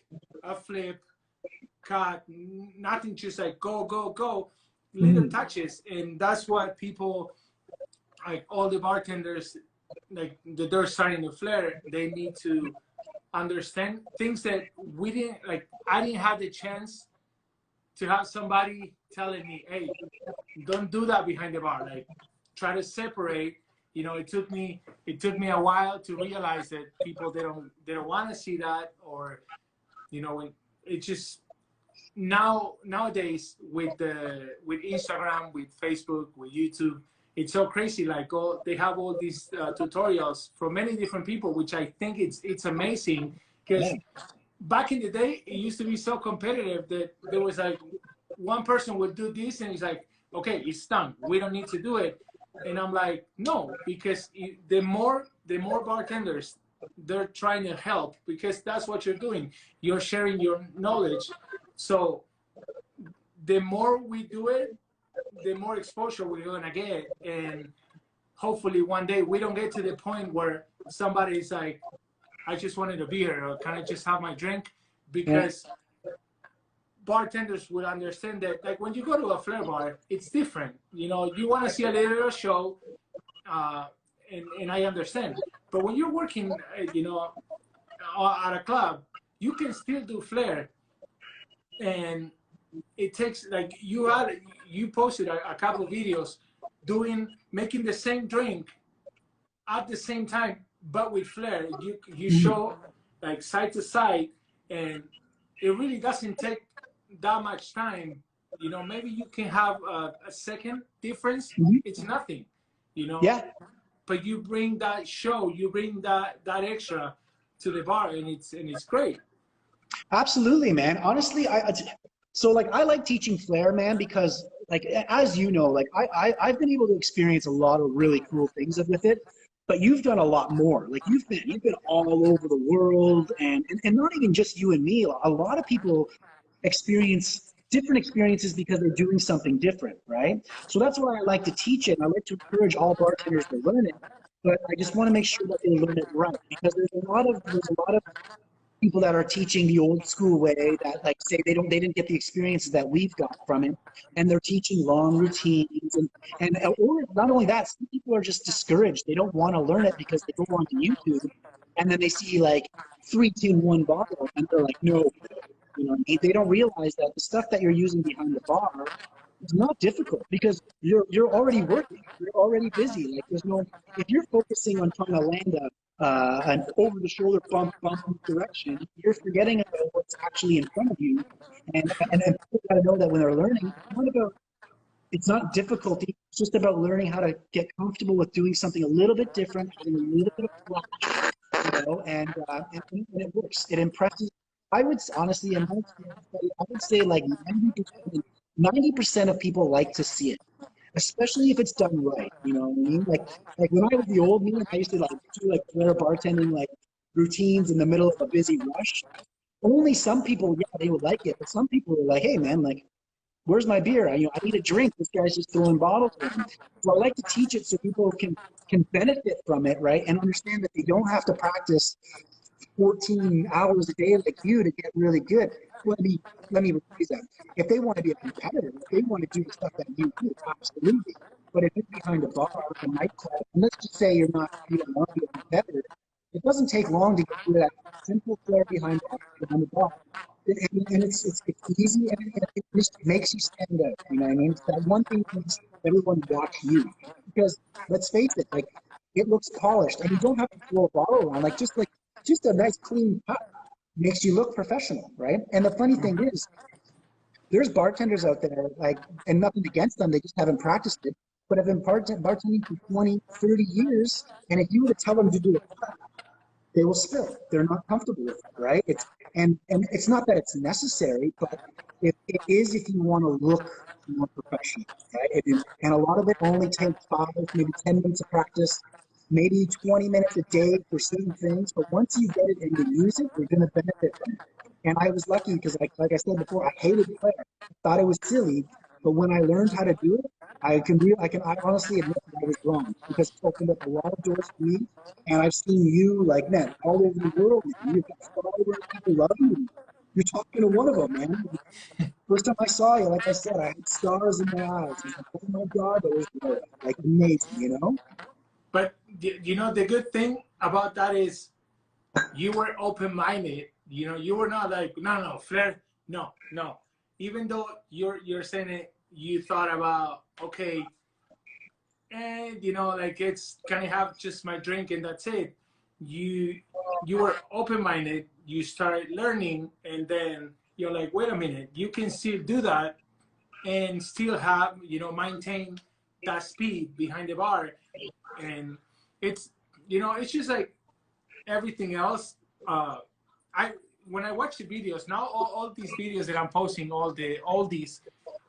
a flip, cut, nothing, just like go, go, go, little touches. And that's what people, like all the bartenders, like that they're starting to flair, they need to understand things that we didn't, like I didn't have the chance to have somebody telling me, hey, don't do that behind the bar. Like try to separate. You know, it took me a while to realize that people they don't want to see that, or you know, it just nowadays with Instagram, with Facebook, with YouTube, it's so crazy. Like they have all these tutorials from many different people, which I think it's amazing because back in the day it used to be so competitive that there was like one person would do this and he's like, okay, it's done, we don't need to do it. And I'm like, no, because the more bartenders, they're trying to help, because that's what you're doing, you're sharing your knowledge. So the more we do it, the more exposure we're gonna get, and hopefully one day we don't get to the point where somebody's like, I just wanted a beer, or can I just have my drink? Because bartenders will understand that, like when you go to a flair bar, it's different. You know, you want to see a little show, and I understand. But when you're working, you know, at a club, you can still do flair, and it takes like you posted a couple of videos making the same drink at the same time, but with flair. You show like side to side, and it really doesn't take that much time. You know, maybe you can have a second difference. It's nothing, you know. Yeah. But you bring that show, you bring that extra to the bar, and it's great. Absolutely, man. Honestly, so like I like teaching flair, man, because like as you know, like I've been able to experience a lot of really cool things with it, but you've done a lot more. Like you've been all over the world, and not even just you and me. A lot of people experience different experiences because they're doing something different, right? So that's why I like to teach it. And I like to encourage all bartenders to learn it, but I just want to make sure that they learn it right, because there's a lot of people that are teaching the old school way that like say they didn't get the experiences that we've got from it, and they're teaching long routines, and or not only that, some people are just discouraged. They don't want to learn it because they go onto YouTube and then they see like 3, 2, 1 bottle and they're like, no, you know, they don't realize that the stuff that you're using behind the bar is not difficult, because you're already working, you're already busy. Like there's no, if you're focusing on trying to land an over the shoulder bump direction, you're forgetting about what's actually in front of you. And people got to know that when they're learning, it's not difficulty. It's just about learning how to get comfortable with doing something a little bit different, having a little bit of flash, you know, and it works. It impresses. I would honestly, in my experience, I would say like 90% of people like to see it, especially if it's done right. You know what I mean? Like when I was the old me, I used to like do like flair bartending like routines in the middle of a busy rush. Only some people, yeah, they would like it, but some people were like, hey man, like where's my beer? I need a drink. This guy's just throwing bottles around. So I like to teach it so people can benefit from it, right? And understand that they don't have to practice 14 hours a day like you to get really good. Let me rephrase that. If they want to be a competitor, if they want to do the stuff that you do, absolutely. But if you're behind a bar or a nightclub, and let's just say you don't want to be a competitor, it doesn't take long to get through that simple flair behind the bar. And it's easy, and it just makes you stand out. You know what I mean? It's that one thing that makes everyone watch you. Because let's face it, like, it looks polished, and you don't have to throw a bottle around. Just a nice clean cup makes you look professional, right? And the funny thing is, there's bartenders out there, like, and nothing against them, they just haven't practiced it, but have been bartending for 20, 30 years, and if you were to tell them to do it, they will spill. They're not comfortable with it, right? And it's not that it's necessary, but it is if you want to look more professional, right? And a lot of it only takes 5, maybe 10 minutes of practice, maybe 20 minutes a day for certain things. But once you get it and you use it, you're going to benefit from it. And I was lucky because, like I said before, I hated flair. I thought it was silly. But when I learned how to do it, I honestly admit that I was wrong, because it's opened up a lot of doors for me. And I've seen you, like, man, all over the world, man. You've got followers, people love you. You're talking to one of them, man. First time I saw you, like I said, I had stars in my eyes. I was like, oh my God, there's Laura. Like, amazing, you know? But you know, the good thing about that is you were open-minded. You know, you were not like, no, flair, no. Even though you're saying it, you thought about, okay, and you know, like, it's, can I have just my drink and that's it? You were open-minded. You started learning, and then you're like, wait a minute, you can still do that and still have, you know, maintain that speed behind the bar. And it's, you know, it's just like everything else. I When I watch the videos now, all these videos that I'm posting, all these,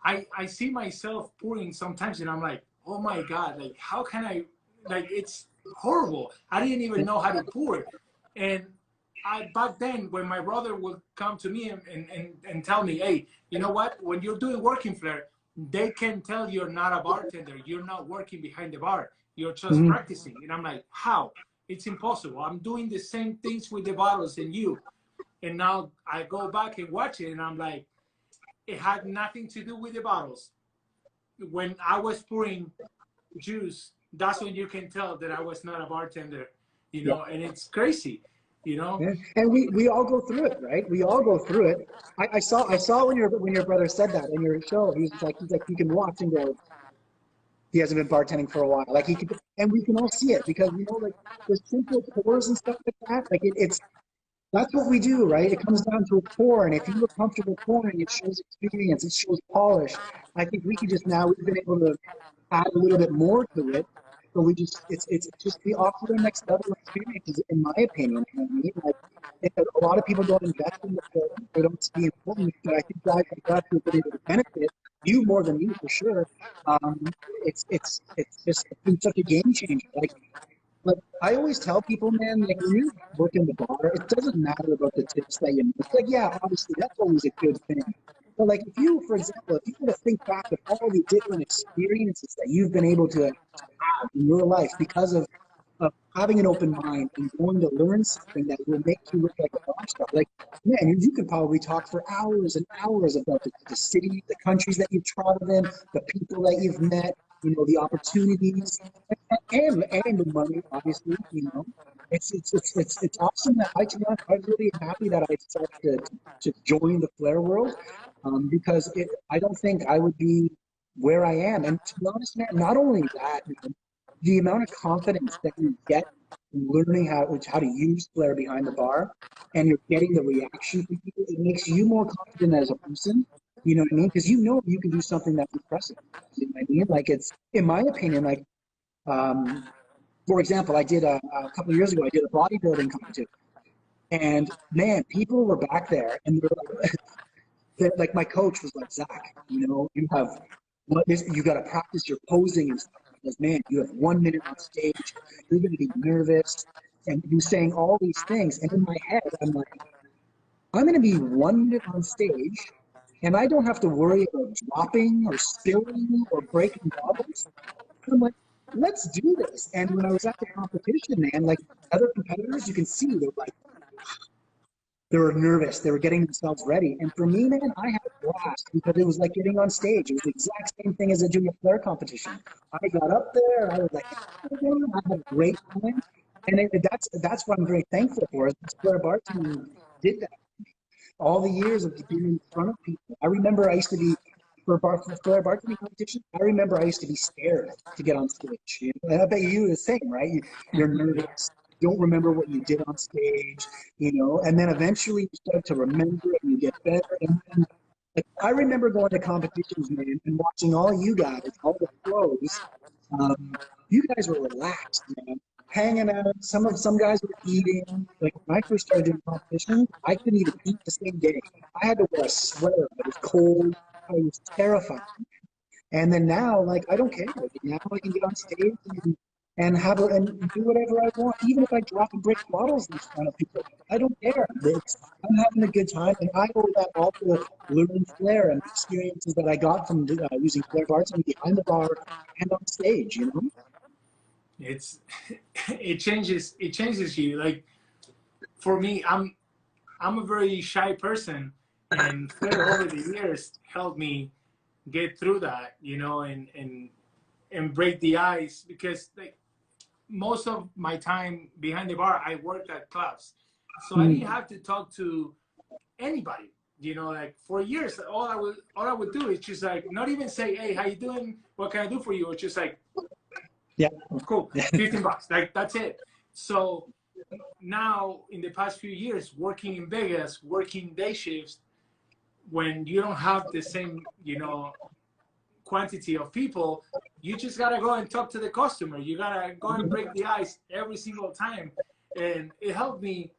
I see myself pouring sometimes, and I'm like, oh my God, like, how can I, like, it's horrible. I didn't even know how to pour. And back then, when my brother would come to me and tell me, hey, you know what, when you're doing working flair, they can tell you're not a bartender, you're not working behind the bar, you're just practicing. And I'm like, how? It's impossible. I'm doing the same things with the bottles and you. And now I go back and watch it, and I'm like, it had nothing to do with the bottles. When I was pouring juice, that's when you can tell that I was not a bartender, you know. And it's crazy, you know. Yeah. And we all go through it, right? We all go through it. I saw when your brother said that in your show. He's like you can watch and go, he hasn't been bartending for a while. Like, he could, and we can all see it, because, you know, like, the simple pours and stuff like that. Like, it's that's what we do, right? It comes down to a pour, and if you were comfortable pouring, it shows experience, it shows polish. I think we've been able to add a little bit more to it, but it's just the offer the next level of experiences, in my opinion. You know what I mean? Like, a lot of people don't invest in the film, they don't see the importance, but I think guys like that who have been able to benefit, you more than me for sure. It's been such a game changer. Like, I always tell people, man, like, when you work in the bar, it doesn't matter about the tips that you make. Like, yeah, obviously, that's always a good thing. But, like, if you, for example, if you were to think back of all the different experiences that you've been able to have in your life because of having an open mind and going to learn something that will make you look like a rock star, like, man, you could probably talk for hours and hours about the city, the countries that you've traveled in, the people that you've met, you know, the opportunities, and the money, obviously, you know. It's awesome that I really am happy that I decided to join the flair world, because I don't think I would be where I am. And to be honest, man, not only that, man, the amount of confidence that you get from learning how to use flair behind the bar, and you're getting the reaction from people, it makes you more confident as a person. You know what I mean? Because you know you can do something that's impressive. You know what I mean? Like, it's, in my opinion, like, for example, I did a couple of years ago, I did a bodybuilding competition. And man, people were back there, and like, my coach was like, Zach, you know, you got to practice your posing and stuff, because, man, you have 1 minute on stage, you're going to be nervous, and you're saying all these things. And in my head, I'm like, I'm going to be 1 minute on stage, and I don't have to worry about dropping or spilling or breaking bottles. I'm like, let's do this. And when I was at the competition, man, like other competitors, you can see they're like, they were nervous. They were getting themselves ready. And for me, man, I had a blast because it was like getting on stage. It was the exact same thing as a junior flair competition. I got up there. I was like, I had a great time. And that's what I'm very thankful for. Is Flair bartending did that all the years of being in front of people. I remember I used to be for Flair bartending competition. I remember I used to be scared to get on stage. You know? And I bet you the same, right? You're nervous. You don't remember what you did on stage, you know. And then eventually you start to remember and you get better. And like, I remember going to competitions, man, and watching all you guys, all the pros. Um, you guys were relaxed, man, hanging out. Some guys were eating. Like when I first started doing competition, I couldn't even eat the same day. I had to wear a sweater. It was cold. I was terrified. And then now, like I don't care. Like, now I can get on stage and and do whatever I want, even if I drop and break bottles in front of people. I don't care. I'm having a good time, and I owe that all to learning flair and experiences that I got from using flair bars and behind the bar and on stage. You know. It's it changes you. Like for me, I'm a very shy person, and Flair over the years helped me get through that, you know, and break the ice because like most of my time behind the bar, I worked at clubs, so I didn't have to talk to anybody. You know, like for years, all I would do is just like not even say, "Hey, how you doing? What can I do for you?" It's just like, Yeah. cool, $15. Like that's it. So now in the past few years, working in Vegas, working day shifts, when you don't have the same, you know, quantity of people, you just gotta go and talk to the customer. You gotta go and break the ice every single time, and it helped me.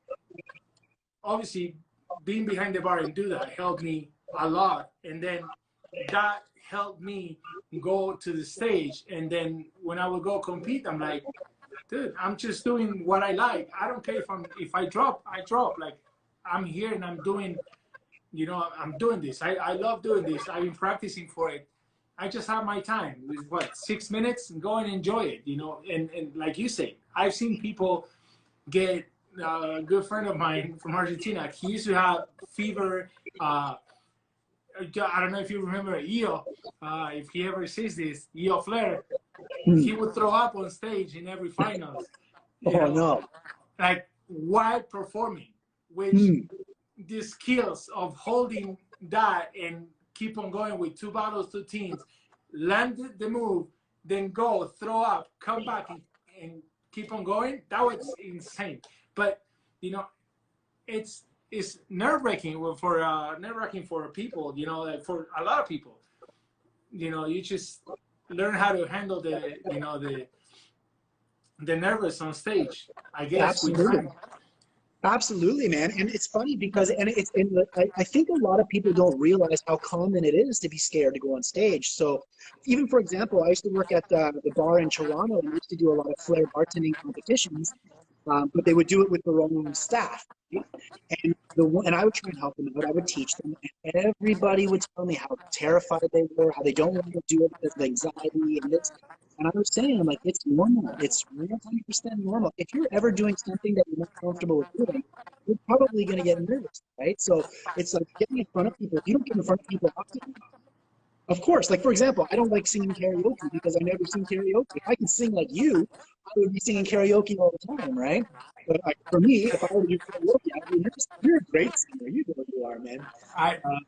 Obviously, being behind the bar and do that helped me a lot, and then that helped me go to the stage. And then when I would go compete, I'm like, dude, I'm just doing what I like. I don't care if I drop, I drop. Like I'm here and I'm doing, you know, I'm doing this. I love doing this. I've been practicing for it. I just have my time with what 6 minutes and go and enjoy it, you know. And like you say, I've seen people get a good friend of mine from Argentina. He used to have fever. I don't know if you remember Io. If he ever sees this, Io Flair, he would throw up on stage in every finals. You Oh know, no. like while performing, which the skills of holding that and keep on going with two bottles, two teams, land the move, then go, throw up, come back and keep on going. That was insane. But you know, it's nerve-wracking for people. You know, like for a lot of people. You know, you just learn how to handle the nervous on stage. I guess with Absolutely. time. Absolutely, man. And it's funny because, and it's in the, I think a lot of people don't realize how common it is to be scared to go on stage. So even for example, I used to work at the bar in Toronto and used to do a lot of flair bartending competitions, but they would do it with their own staff. Right? And I would try and help them out. I would teach them, and everybody would tell me how terrified they were, how they don't want to do it because of anxiety and this. And I was saying, I'm like, it's normal. It's 100% normal. If you're ever doing something that you're not comfortable with doing, you're probably going to get nervous, right? So it's like getting in front of people. If you don't get in front of people often, of course, like for example, I don't like singing karaoke because I never sing karaoke. If I could sing like you, I would be singing karaoke all the time, right? But like, for me, if I were to do karaoke, I'd be nervous. You're a great singer. You know what you are, man. I Um,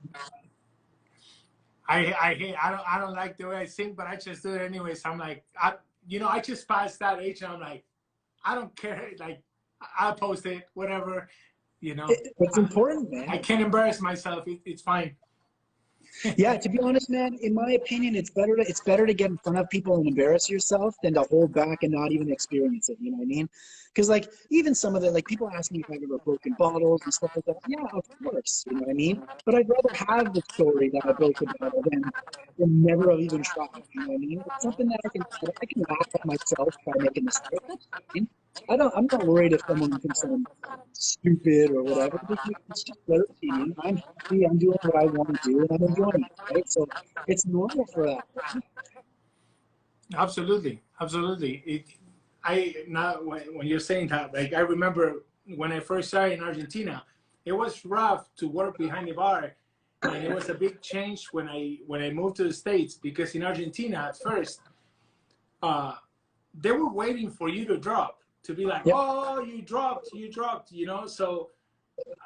I don't like the way I sing, but I just do it anyways. I'm like, I just passed that age, and I'm like, I don't care. Like, I'll post it, whatever. You know, it's I, important, I man. can't embarrass myself. It's fine. Yeah, to be honest, man, in my opinion, it's better to get in front of people and embarrass yourself than to hold back and not even experience it. You know what I mean? Because like even some of the like people ask me if I've ever broken bottles and stuff like that. Yeah, of course, you know what I mean. But I'd rather have the story that I broke a bottle than never have even tried. You know what I mean? It's something that I can laugh at myself by making mistakes. That's fine. I'm not worried if someone thinks I'm stupid or whatever. It's just their opinion. I'm happy. I'm doing what I want to do, and I'm enjoying it. Right? So it's normal for that. Right? Absolutely, absolutely. I now when you're saying that, like I remember when I first started in Argentina, it was rough to work behind the bar, and it was a big change when I moved to the States, because in Argentina at first, uh, they were waiting for you to drop, to be like, Yep. oh, you dropped, you know. So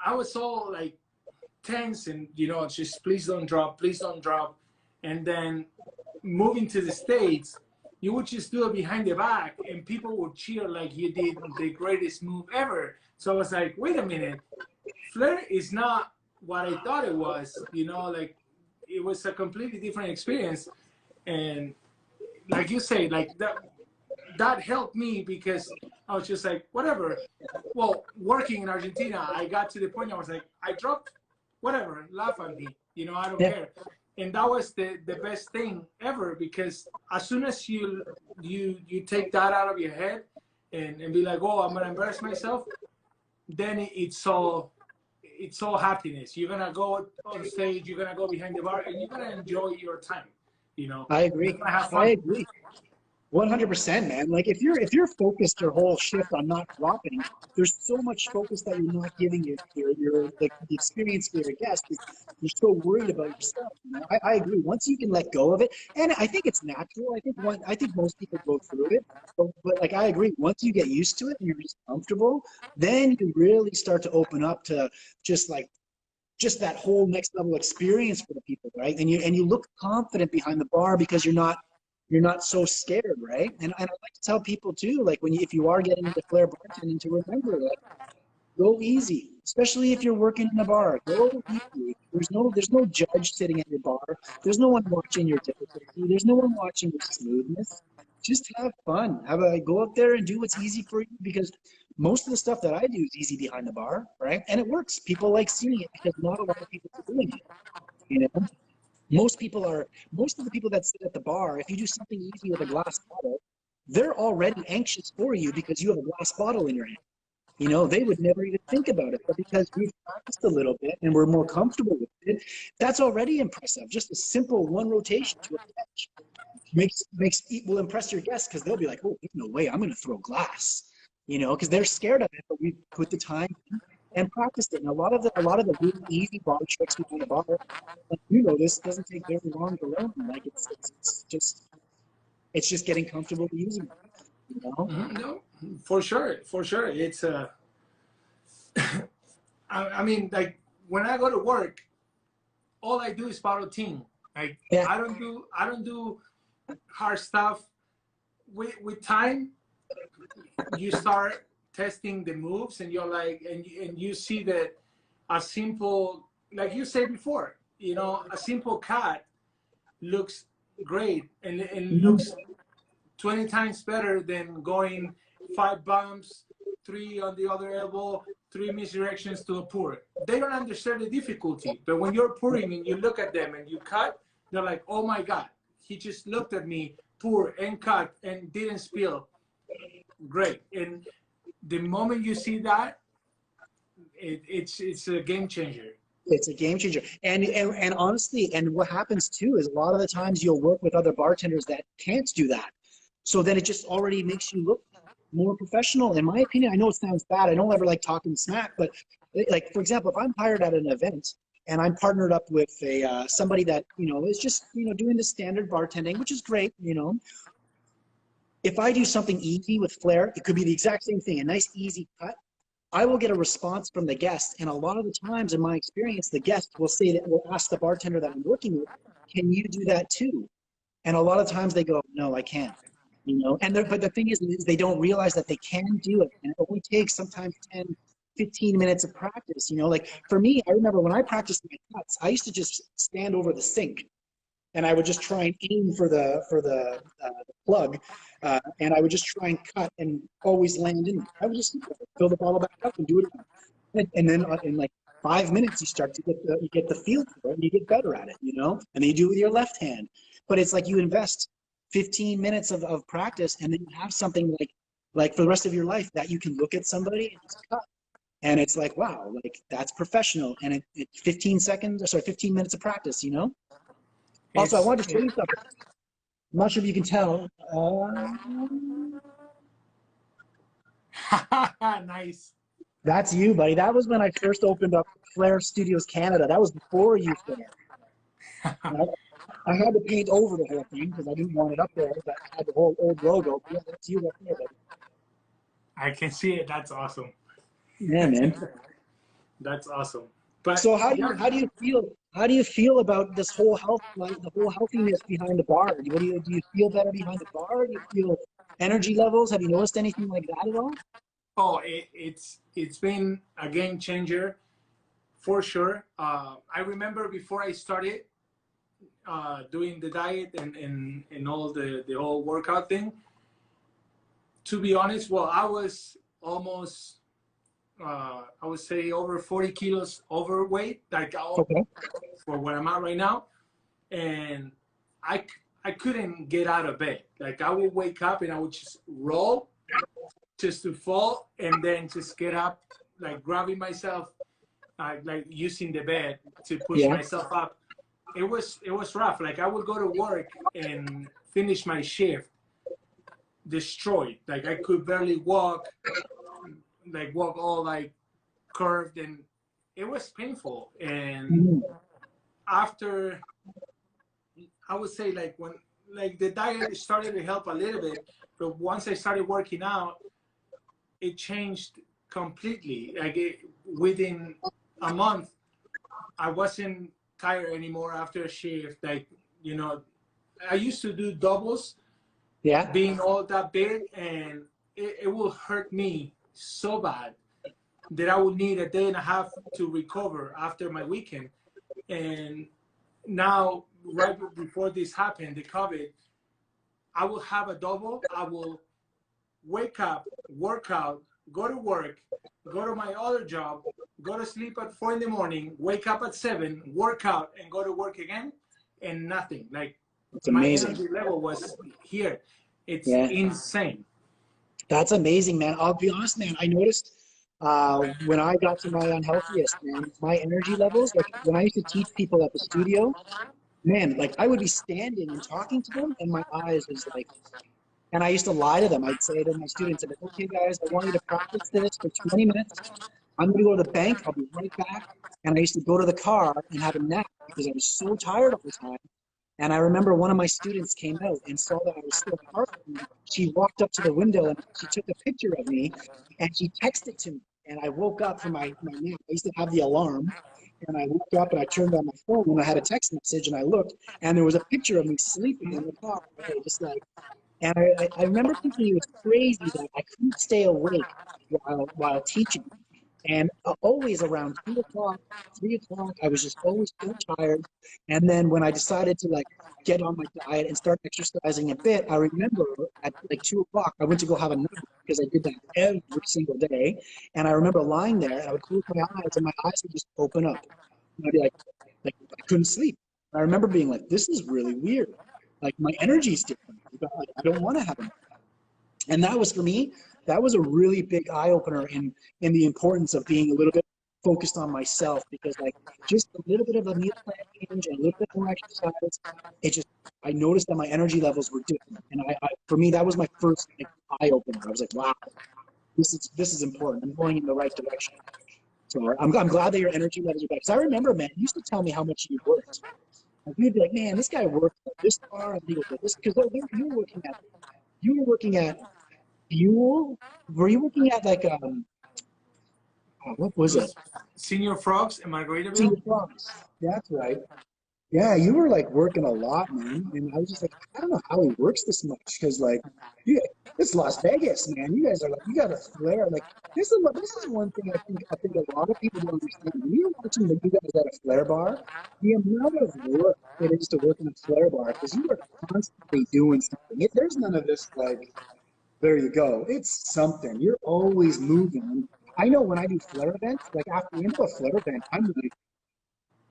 I was all like tense, and you know, just please don't drop, please don't drop. And then moving to the States, you would just do it behind the back and people would cheer like you did the greatest move ever. So I was like, wait a minute, flair is not what I thought it was, you know, like it was a completely different experience. And like you say, like that helped me, because I was just like, whatever. Well, working in Argentina, I got to the point I was like, I dropped, whatever, laugh at me, you know, I don't Yeah. care. And that was the best thing ever, because as soon as you take that out of your head and be like, oh, I'm gonna embarrass myself, then it's all happiness. You're gonna go on stage, you're gonna go behind the bar, and you're gonna enjoy your time. You know, I you're agree. gonna have I fun. agree. 100%, man. Like if you're focused your whole shift on not dropping, there's so much focus that you're not giving your like the experience for your guests because you're so worried about yourself. You know, I agree. Once you can let go of it, and I think it's natural. I think most people go through it, but like I agree. Once you get used to it and you're just comfortable, then you really start to open up to just like just that whole next level experience for the people, right? And you look confident behind the bar because you're not so scared, right? And I like to tell people too, like if you are getting into flair bartending, to remember, like, go easy, especially if you're working in a bar. Go easy. There's no judge sitting at your bar. There's no one watching your difficulty. There's no one watching your smoothness. Just have fun. Go up there and do what's easy for you because most of the stuff that I do is easy behind the bar, right? And it works. People like seeing it because not a lot of people are doing it. You know, most of the people that sit at the bar, if you do something easy with a glass bottle, they're already anxious for you because you have a glass bottle in your hand. You know, they would never even think about it. But because we've practiced a little bit and we're more comfortable with it, that's already impressive. Just a simple one rotation to a catch will impress your guests because they'll be like, oh, no way, I'm going to throw glass. You know, because they're scared of it, but we put the time and practiced it. And a lot of the really easy bar tricks behind the bar, like, this doesn't take very long to learn. Like it's just getting comfortable using it. You know? Mm-hmm. No, for sure, for sure. It's I mean, like when I go to work, all I do is follow team. Like Yeah. I don't do hard stuff. With time, you start testing the moves, and you're like, and you see that a simple, like you said before, you know, a simple cut looks great and Mhm. looks 20 times better than going 5 bumps, 3 on the other elbow, 3 misdirections to a pour. They don't understand the difficulty, but when you're pouring and you look at them and you cut, they're like, oh my God, he just looked at me, pour and cut and didn't spill. Great. And the moment you see that, it's a game changer. It's a game changer. And honestly, and what happens too is a lot of the times you'll work with other bartenders that can't do that. So then it just already makes you look more professional. In my opinion, I know it sounds bad. I don't ever like talking smack, but like for example, if I'm hired at an event and I'm partnered up with a somebody that is just doing the standard bartending, which is great. If I do something easy with flair, it could be the exact same thing, a nice easy cut. I will get a response from the guest, and a lot of the times, in my experience, the guest will ask the bartender that I'm working with, "Can you do that too?" And a lot of times they go, "No, I can't." But the thing is they don't realize that they can do it, and it only takes sometimes 10, 15 minutes of practice. Like for me, I remember when I practiced my cuts, I used to just stand over the sink and I would just try and aim for the plug, and I would just try and cut and always land in. I would just fill the bottle back up and do it again. And then in like 5 minutes, you start to get the feel for it, and you get better at it, you know. And then you do it with your left hand. But it's like you invest 15 minutes of practice, and then you have something like for the rest of your life that you can look at somebody and just cut. And it's like, wow, like that's professional. And it 15 minutes of practice, you know? Also, I wanted to show you something. I'm not sure if you can tell. Nice. That's you, buddy. That was when I first opened up Flair Studios Canada. That was before you, Flair. I had to paint over the whole thing because I didn't want it up there. But I had the whole old logo. Yeah, that's you right there, buddy. I can see it. That's awesome. Yeah, man. That's awesome. But so how do you feel about this whole health, like the whole healthiness behind the bar? Do you feel better behind the bar? Do you feel energy levels? Have you noticed anything like that at all? Oh, it's been a game changer for sure. I remember before I started doing the diet and all the whole workout thing. To be honest, well, I was almost I would say over 40 kilos overweight, like for where I'm at right now, and I couldn't get out of bed. Like I would wake up and I would just roll, just to fall, and then just get up, like grabbing myself, like using the bed to push myself up. It was rough. Like I would go to work and finish my shift destroyed. Like I could barely walk all like curved, and it was painful. And after, I would say like when like the diet started to help a little bit, but once I started working out, it changed completely. Like within a month, I wasn't tired anymore after a shift. Like, you know, I used to do doubles, being all that big, and it will hurt me so bad that I would need a day and a half to recover after my weekend. And now, right before this happened, the COVID, I will have a double. I will wake up, work out, go to work, go to my other job, go to sleep at 4 in the morning, wake up at 7, work out, and go to work again, and nothing. Like, it's amazing. My energy level was here. It's insane. That's amazing, man. I'll be honest, man. I noticed when I got to my unhealthiest, man, my energy levels, like when I used to teach people at the studio, man, like I would be standing and talking to them, and my eyes was like, and I used to lie to them. I'd say to my students, okay, guys, I want you to practice this for 20 minutes. I'm going to go to the bank. I'll be right back. And I used to go to the car and have a nap because I was so tired all the time. And I remember one of my students came out and saw that I was still parking. She walked up to the window and she took a picture of me and she texted to me. And I woke up from my nap. I used to have the alarm. And I woke up and I turned on my phone and I had a text message and I looked and there was a picture of me sleeping in the car. Just like, and I remember thinking it was crazy that I couldn't stay awake while teaching. And always around 2 o'clock, 3 o'clock, I was just always so tired. And then when I decided to like get on my diet and start exercising a bit, I remember at like 2 o'clock, I went to go have a nap because I did that every single day. And I remember lying there and I would close my eyes and my eyes would just open up. And I'd be like I couldn't sleep. And I remember being like, this is really weird. Like my energy's different. Like, I don't want to have a nap. And that was, for me, that was a really big eye-opener in the importance of being a little bit focused on myself, because like just a little bit of a meal plan change and a little bit more exercise, I noticed that my energy levels were different. And for me, that was my first like, eye-opener. I was like, wow, this is important. I'm going in the right direction. So I'm glad that your energy levels are back. Because I remember, man, you used to tell me how much you worked. Like, you'd be like, man, this guy worked at this bar, and he was like this, because you were working at Fuel? Were you working at like what was it? Senior Frogs in Margaritaville? Senior Frogs. That's right. Yeah, you were like working a lot, man. And I was just like, I don't know how he works this much because like, you, it's Las Vegas, man. You guys are like, you got a flair. Like this is one thing I think a lot of people don't understand. When you're watching you guys at a flair bar, the amount of work it is to work in a flair bar because you are constantly doing something. There's none of this like, there you go. It's something. You're always moving. And I know when I do flair events, like after the end of a flair event, I'm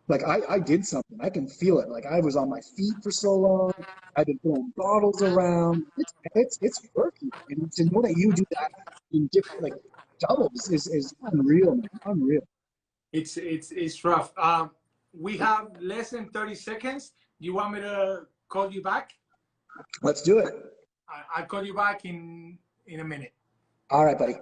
like I did something. I can feel it. Like I was on my feet for so long. I've been throwing bottles around. It's working. And to know that you do that in different like doubles is unreal, man. Unreal. It's rough. We have less than 30 seconds. Do you want me to call you back? Let's do it. I'll call you back in a minute. All right, buddy.